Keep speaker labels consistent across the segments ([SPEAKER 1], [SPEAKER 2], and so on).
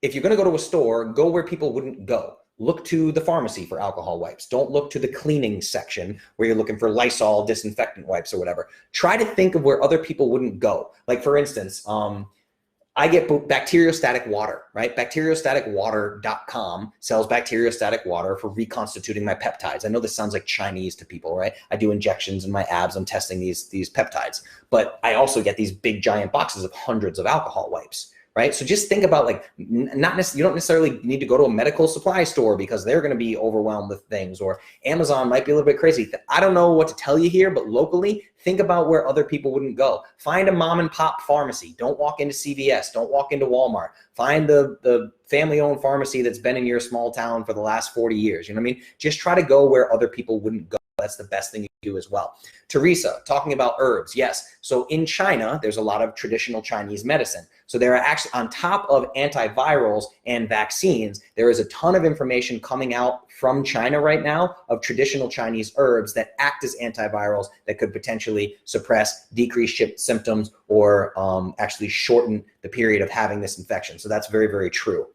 [SPEAKER 1] if you're going to go to a store, go where people wouldn't go. Look to the pharmacy for alcohol wipes. Don't look to the cleaning section where you're looking for Lysol disinfectant wipes or whatever. Try to think of where other people wouldn't go. Like for instance, I get bacteriostatic water, right? Bacteriostaticwater.com sells bacteriostatic water for reconstituting my peptides. I know this sounds like Chinese to people, right? I do injections in my abs. I'm testing these peptides, but I also get these big giant boxes of hundreds of alcohol wipes. Right? So just think about like, you don't necessarily need to go to a medical supply store because they're going to be overwhelmed with things, or Amazon might be a little bit crazy. I don't know what to tell you here, but locally, think about where other people wouldn't go. Find a mom and pop pharmacy. Don't walk into CVS. Don't walk into Walmart. Find the family-owned pharmacy that's been in your small town for the last 40 years. You know what I mean? Just try to go where other people wouldn't go. That's the best thing you do as well. Teresa, talking about herbs. Yes. So in China, there's a lot of traditional Chinese medicine. So there are actually, on top of antivirals and vaccines, there is a ton of information coming out from China right now of traditional Chinese herbs that act as antivirals that could potentially suppress, decrease symptoms, or actually shorten the period of having this infection. So that's very, very true.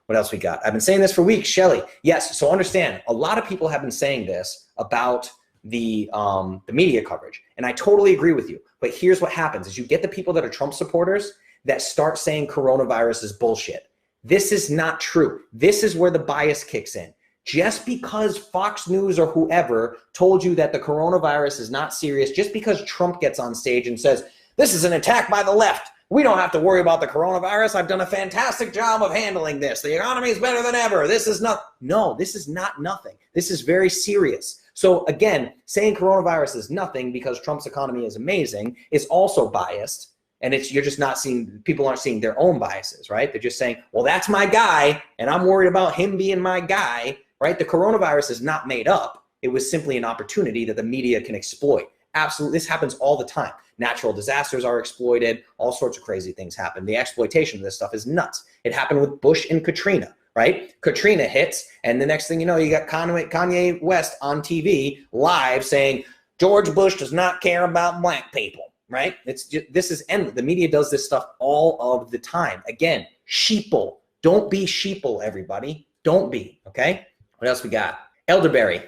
[SPEAKER 1] What else we got? I've been saying this for weeks, Shelly. Yes, so understand, a lot of people have been saying this about the media coverage, and I totally agree with you. But here's what happens is you get the people that are Trump supporters that start saying coronavirus is bullshit. This is not true. This is where the bias kicks in. Just because Fox News or whoever told you that the coronavirus is not serious, just because Trump gets on stage and says, this is an attack by the left, we don't have to worry about the coronavirus. I've done a fantastic job of handling this. The economy is better than ever. This is not, no, this is not nothing. This is very serious. So again, saying coronavirus is nothing because Trump's economy is amazing is also biased. And you're just not seeing, people aren't seeing their own biases, right? They're just saying, well, that's my guy, and I'm worried about him being my guy, right? The coronavirus is not made up. It was simply an opportunity that the media can exploit. Absolutely, this happens all the time. Natural disasters are exploited. All sorts of crazy things happen. The exploitation of this stuff is nuts. It happened with Bush and Katrina, right? Katrina hits, and the next thing you know, you got Kanye West on TV live saying, George Bush does not care about black people. Right? It's just, this is endless. The media does this stuff all of the time. Again, sheeple. Don't be sheeple, everybody. Don't be, okay? What else we got? Elderberry.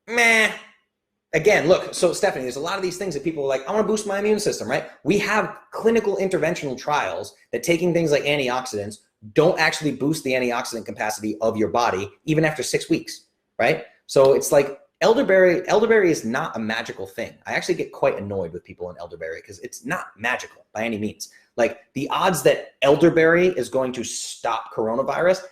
[SPEAKER 1] Meh. Again, look, so Stephanie, there's a lot of these things that people are like, I want to boost my immune system, right? We have clinical interventional trials that taking things like antioxidants don't actually boost the antioxidant capacity of your body even after 6 weeks, right? So it's like, elderberry is not a magical thing. I actually get quite annoyed with people in elderberry because it's not magical by any means. Like the odds that elderberry is going to stop coronavirus,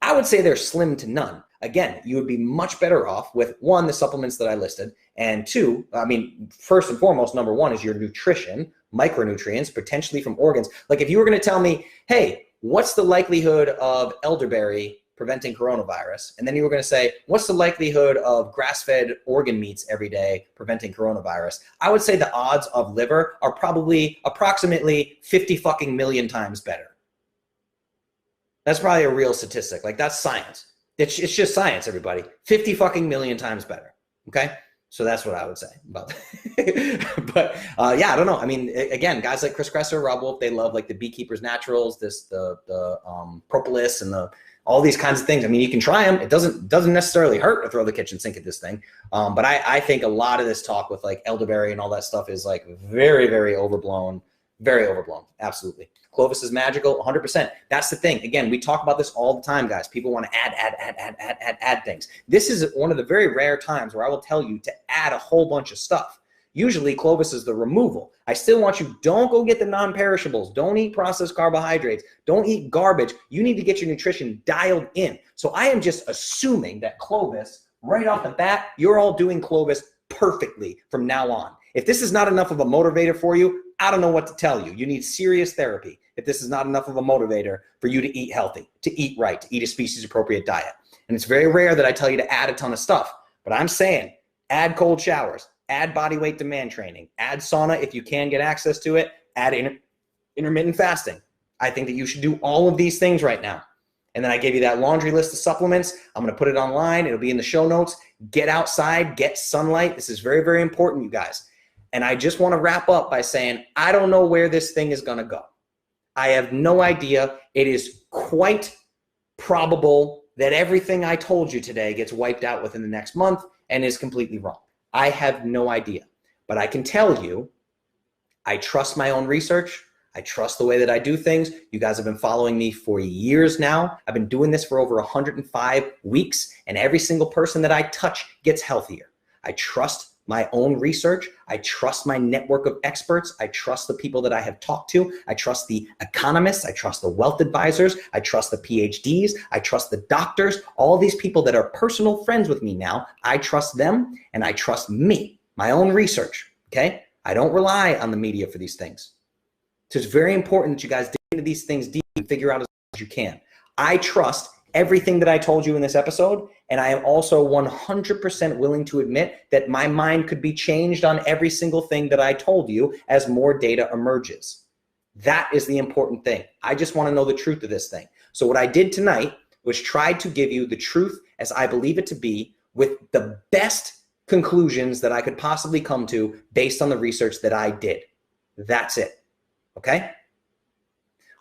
[SPEAKER 1] I would say they're slim to none. Again, you would be much better off with one, the supplements that I listed, and two, I mean, first and foremost, number one is your nutrition, micronutrients, potentially from organs. Like if you were going to tell me, hey, what's the likelihood of elderberry preventing coronavirus? And then you were going to say, what's the likelihood of grass-fed organ meats every day preventing coronavirus? I would say the odds of liver are probably approximately 50 fucking million times better. That's probably a real statistic. Like that's science. It's just science, everybody. 50 fucking million times better. Okay? So that's what I would say about that. But yeah, I don't know. I mean, again, guys like Chris Kresser, Rob Wolf, they love like the Beekeeper's Naturals, the propolis and all these kinds of things. I mean, you can try them. It doesn't necessarily hurt to throw the kitchen sink at this thing. But I think a lot of this talk with like elderberry and all that stuff is like very, very overblown. Very overblown. Absolutely. Clovis is magical, 100%. That's the thing. Again, we talk about this all the time, guys. People want to add things. This is one of the very rare times where I will tell you to add a whole bunch of stuff. Usually Clovis is the removal. I still want you, don't go get the non-perishables. Don't eat processed carbohydrates. Don't eat garbage. You need to get your nutrition dialed in. So I am just assuming that Clovis, right off the bat, you're all doing Clovis perfectly from now on. If this is not enough of a motivator for you, I don't know what to tell you. You need serious therapy if this is not enough of a motivator for you to eat healthy, to eat right, to eat a species-appropriate diet. And it's very rare that I tell you to add a ton of stuff, but I'm saying add cold showers, add body weight demand training, add sauna if you can get access to it, add intermittent fasting. I think that you should do all of these things right now. And then I gave you that laundry list of supplements. I'm going to put it online. It'll be in the show notes. Get outside, get sunlight. This is very, very important, you guys. And I just want to wrap up by saying, I don't know where this thing is going to go. I have no idea. It is quite probable that everything I told you today gets wiped out within the next month and is completely wrong? I have no idea. But I can tell you, I trust my own research. I trust the way that I do things. You guys have been following me for years now. I've been doing this for over 105 weeks, and every single person that I touch gets healthier. I trust my own research. I trust my network of experts. I trust the people that I have talked to. I trust the economists. I trust the wealth advisors. I trust the PhDs. I trust the doctors. All these people that are personal friends with me now, I trust them, and I trust me, my own research, okay? I don't rely on the media for these things. So it's very important that you guys dig into these things deep and figure out as much as you can. I trust everything that I told you in this episode, and I am also 100% willing to admit that my mind could be changed on every single thing that I told you as more data emerges. That is the important thing. I just want to know the truth of this thing. So what I did tonight was try to give you the truth as I believe it to be, with the best conclusions that I could possibly come to based on the research that I did. That's it. Okay?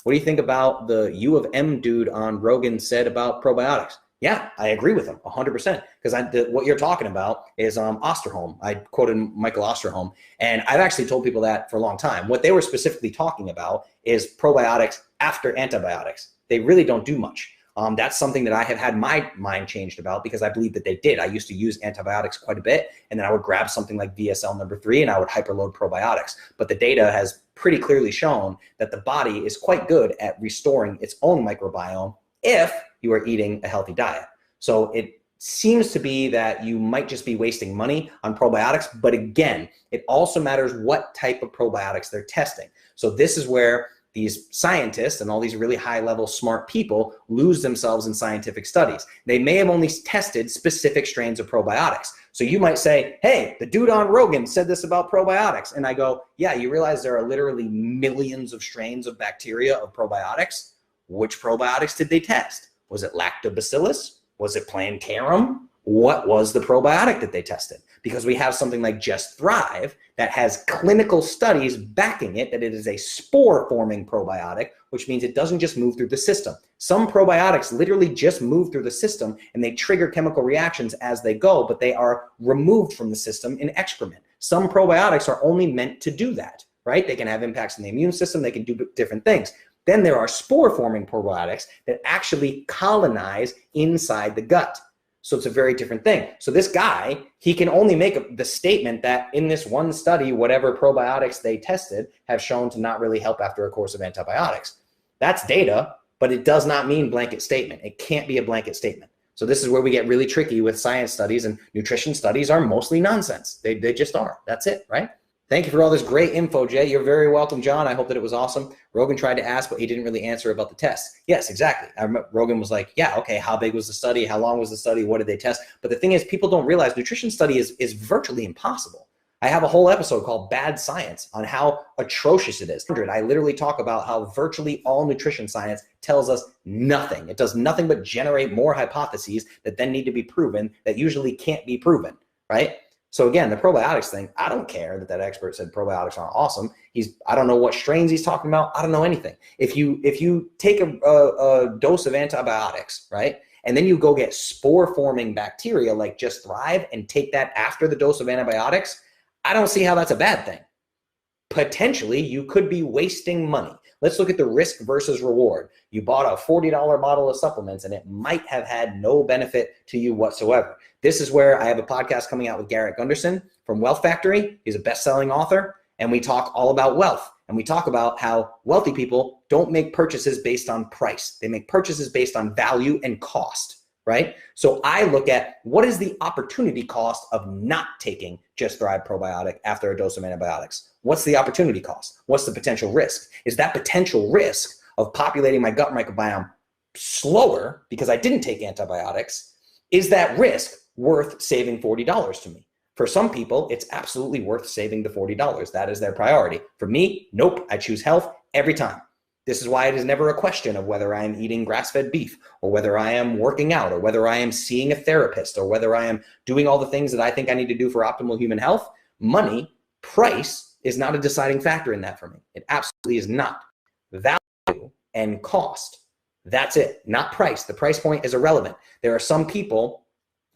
[SPEAKER 1] What do you think about the U of M dude on Rogan said about probiotics? Yeah, I agree with him 100%, because what you're talking about is Osterholm. I quoted Michael Osterholm, and I've actually told people that for a long time. What they were specifically talking about is probiotics after antibiotics. They really don't do much. That's something that I have had my mind changed about, because I believe that they did. I used to use antibiotics quite a bit, and then I would grab something like VSL number 3 and I would hyperload probiotics. But the data has pretty clearly shown that the body is quite good at restoring its own microbiome if you are eating a healthy diet. So it seems to be that you might just be wasting money on probiotics. But again, it also matters what type of probiotics they're testing. So this is where these scientists and all these really high-level smart people lose themselves in scientific studies. They may have only tested specific strains of probiotics. So you might say, hey, the dude on Rogan said this about probiotics. And I go, yeah, you realize there are literally millions of strains of bacteria of probiotics? Which probiotics did they test? Was it lactobacillus? Was it plantarum? What was the probiotic that they tested? Because we have something like Just Thrive that has clinical studies backing it, that it is a spore-forming probiotic, which means it doesn't just move through the system. Some probiotics literally just move through the system and they trigger chemical reactions as they go, but they are removed from the system in excrement. Some probiotics are only meant to do that, right? They can have impacts on the immune system, they can do different things. Then there are spore-forming probiotics that actually colonize inside the gut. So it's a very different thing. So this guy, he can only make the statement that in this one study, whatever probiotics they tested have shown to not really help after a course of antibiotics. That's data, but it does not mean blanket statement. It can't be a blanket statement. So this is where we get really tricky with science studies, and nutrition studies are mostly nonsense. They just are. That's it, right? Thank you for all this great info, Jay. You're very welcome, John. I hope that it was awesome. Rogan tried to ask, but he didn't really answer about the test. Yes, exactly. I remember Rogan was like, yeah, okay, how big was the study? How long was the study? What did they test? But the thing is, people don't realize nutrition study is virtually impossible. I have a whole episode called Bad Science on how atrocious it is. I literally talk about how virtually all nutrition science tells us nothing. It does nothing but generate more hypotheses that then need to be proven that usually can't be proven, right? So again, the probiotics thing, I don't care that expert said probiotics aren't awesome. I don't know what strains he's talking about. I don't know anything. If you take a dose of antibiotics, right, and then you go get spore-forming bacteria like Just Thrive and take that after the dose of antibiotics, I don't see how that's a bad thing. Potentially, you could be wasting money. Let's look at the risk versus reward. You bought a $40 bottle of supplements and it might have had no benefit to you whatsoever. This is where I have a podcast coming out with Garrett Gunderson from Wealth Factory. He's a best-selling author, and we talk all about wealth. And we talk about how wealthy people don't make purchases based on price. They make purchases based on value and cost, right? So I look at what is the opportunity cost of not taking Just Thrive probiotic after a dose of antibiotics? What's the opportunity cost? What's the potential risk? Is that potential risk of populating my gut microbiome slower because I didn't take antibiotics? Is that risk worth saving $40 to me? For some people, it's absolutely worth saving the $40. That is their priority. For me, nope, I choose health every time. This is why it is never a question of whether I am eating grass-fed beef or whether I am working out or whether I am seeing a therapist or whether I am doing all the things that I think I need to do for optimal human health. Money, price is not a deciding factor in that for me. It absolutely is not. Value and cost, That's it, not price. The price point is irrelevant. There are some people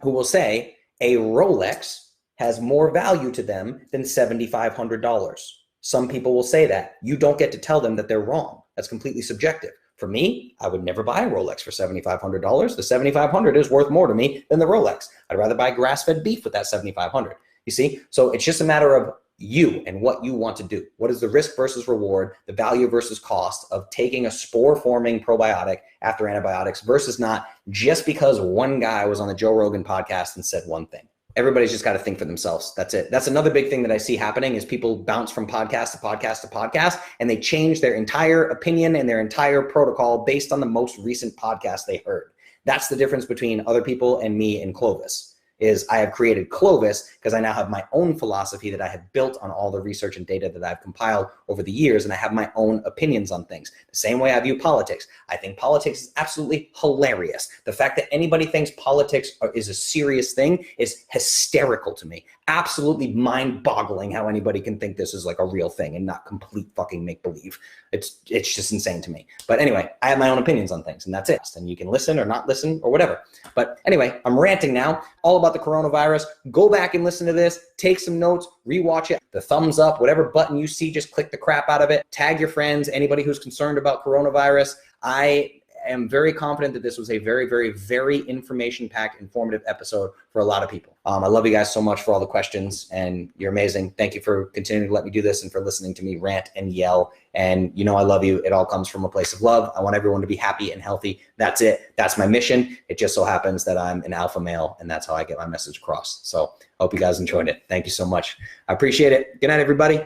[SPEAKER 1] who will say a Rolex has more value to them than $7,500. Some people will say that. You don't get to tell them that they're wrong. That's completely subjective. For me, I would never buy a Rolex for $7,500. The $7,500 is worth more to me than the Rolex. I'd rather buy grass-fed beef with that $7,500. You see? So it's just a matter of you and what you want to do. What is the risk versus reward, the value versus cost of taking a spore-forming probiotic after antibiotics versus not, just because one guy was on the Joe Rogan podcast and said one thing. Everybody's just got to think for themselves. That's it. That's another big thing that I see happening is people bounce from podcast to podcast to podcast, and they change their entire opinion and their entire protocol based on the most recent podcast they heard. That's the difference between other people and me and Clovis. Is I have created CLOVIS because I now have my own philosophy that I have built on all the research and data that I've compiled over the years, and I have my own opinions on things. The same way I view politics. I think politics is absolutely hilarious. The fact that anybody thinks politics is a serious thing is hysterical to me. Absolutely mind-boggling how anybody can think this is like a real thing and not complete fucking make-believe. It's just insane to me. But anyway, I have my own opinions on things, and that's it. And you can listen or not listen or whatever. But anyway, I'm ranting now all about the coronavirus. Go back and listen to this, take some notes, rewatch it, the thumbs up, whatever button you see, just click the crap out of it. Tag your friends, anybody who's concerned about coronavirus. I am very confident that this was a very, very, very information-packed, informative episode for a lot of people. I love you guys so much for all the questions, and you're amazing. Thank you for continuing to let me do this and for listening to me rant and yell. And you know I love you. It all comes from a place of love. I want everyone to be happy and healthy. That's it. That's my mission. It just so happens that I'm an alpha male, and that's how I get my message across. So I hope you guys enjoyed it. Thank you so much. I appreciate it. Good night, everybody.